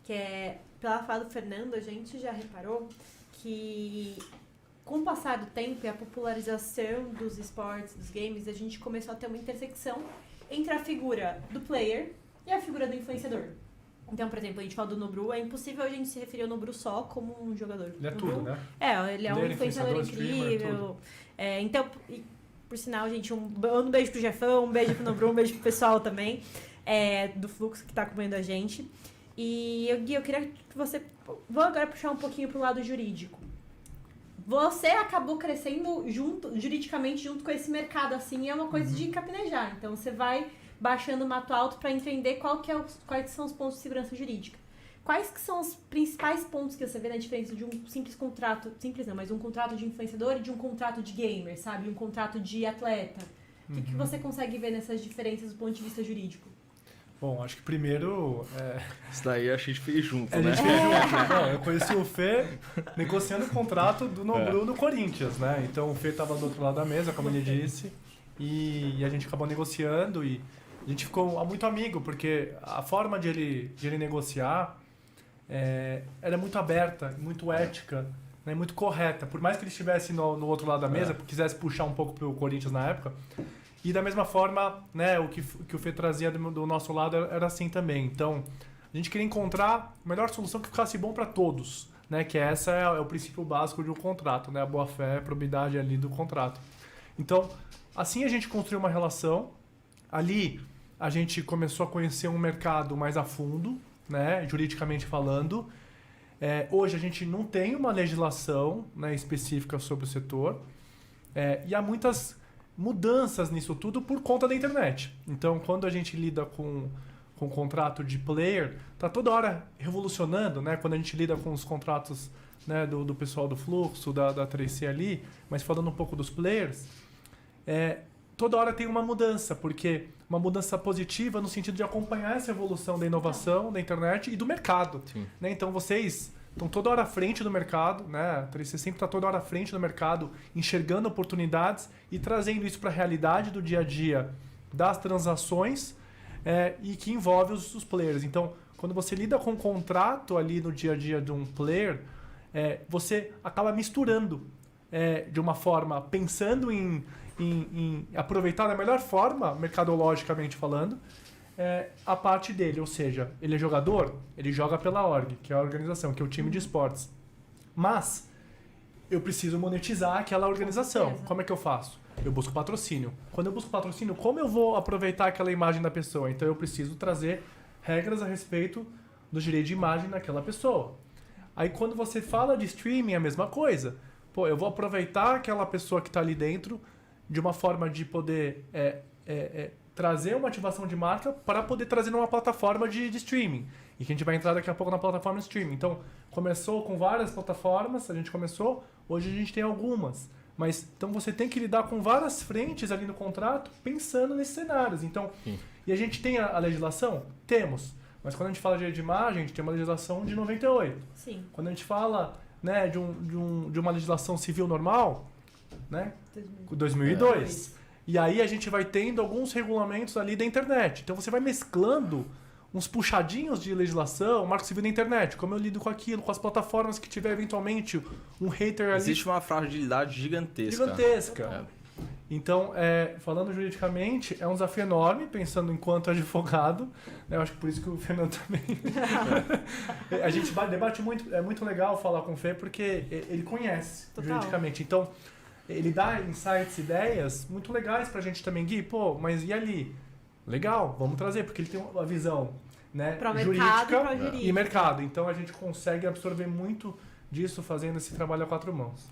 que é, pela fala do Fernando, a gente já reparou que com o passar do tempo e a popularização dos esportes, dos games, a gente começou a ter uma intersecção entre a figura do player e a figura do influenciador. Então, por exemplo, a gente fala do Nobru, é impossível a gente se referir ao Nobru só como um jogador. Ele é Nobru, tudo, né? Ele é um influenciador incrível. Então, por sinal, gente, um beijo pro Jefão, um beijo pro Nobru, um beijo pro pessoal também do Fluxo que tá acompanhando a gente. E, Gui, eu queria que você... Vou agora puxar um pouquinho pro lado jurídico. Você acabou crescendo juridicamente junto com esse mercado, assim, e é uma coisa de capinejar. Então, você vai baixando o mato alto para entender quais são os pontos de segurança jurídica. Quais que são os principais pontos que você vê na diferença de um simples contrato, simples não, mas um contrato de influenciador e de um contrato de gamer, sabe? Um contrato de atleta. O que você consegue ver nessas diferenças do ponto de vista jurídico? Bom, acho que primeiro... Isso daí a gente fez junto, né? A gente fez junto. Não, eu conheci o Fê negociando o contrato do Nobru no Corinthians, né? Então o Fê estava do outro lado da mesa, como ele disse, e a gente acabou negociando e a gente ficou muito amigo, porque a forma de ele negociar era muito aberta, muito ética, né? Muito correta. Por mais que ele estivesse no outro lado da mesa, quisesse puxar um pouco pro Corinthians na época... E da mesma forma, né, o que o Fê trazia do nosso lado era assim também. Então, a gente queria encontrar a melhor solução que ficasse bom para todos, né? Que essa é o princípio básico de um contrato, né? A boa-fé, a probidade ali do contrato. Então, assim a gente construiu uma relação. Ali, a gente começou a conhecer um mercado mais a fundo, né? Juridicamente falando. Hoje a gente não tem uma legislação, né, específica sobre o setor. E há muitas mudanças nisso tudo por conta da internet. Então, quando a gente lida com contrato de player, tá toda hora revolucionando, né? Quando a gente lida com os contratos, né, do pessoal do Fluxo, da 3C ali, mas falando um pouco dos players, toda hora tem uma mudança, porque uma mudança positiva no sentido de acompanhar essa evolução da inovação, da internet e do mercado. Né? Então, vocês estão toda hora à frente do mercado, né? A 3C sempre está toda hora à frente do mercado, enxergando oportunidades e trazendo isso para a realidade do dia a dia das transações e que envolve os players. Então, quando você lida com um contrato ali no dia a dia de um player, você acaba misturando de uma forma, pensando em aproveitar da melhor forma, mercadologicamente falando, a parte dele, ou seja, ele é jogador, ele joga pela org, que é a organização, que é o time de esportes. Mas eu preciso monetizar aquela organização. Como é que eu faço? Eu busco patrocínio. Quando eu busco patrocínio, como eu vou aproveitar aquela imagem da pessoa? Então eu preciso trazer regras a respeito do direito de imagem naquela pessoa. Aí quando você fala de streaming, é a mesma coisa. Pô, eu vou aproveitar aquela pessoa que está ali dentro de uma forma de poder trazer uma ativação de marca para poder trazer numa plataforma de streaming. E que a gente vai entrar daqui a pouco na plataforma de streaming. Então, começou com várias plataformas, hoje a gente tem algumas. Mas, então você tem que lidar com várias frentes ali no contrato, pensando nesses cenários. Então, e a gente tem a legislação? Temos. Mas quando a gente fala de direito de imagem, a gente tem uma legislação de 98. Sim. Quando a gente fala, né, de uma legislação civil normal, né, 2002. E aí a gente vai tendo alguns regulamentos ali da internet. Então você vai mesclando uns puxadinhos de legislação, marco civil da internet, como eu lido com aquilo, com as plataformas que tiver eventualmente um hater ali. Existe uma fragilidade gigantesca. Gigantesca. Então, falando juridicamente, é um desafio enorme, pensando enquanto advogado. Né? Eu acho que por isso que o Fernando também... A gente debate muito, é muito legal falar com o Fê, porque ele conhece juridicamente. Então, ele dá insights, ideias muito legais pra gente também. Gui, mas e ali? Legal, vamos trazer, porque ele tem uma visão, né, jurídica e mercado. Então, a gente consegue absorver muito disso fazendo esse trabalho a quatro mãos.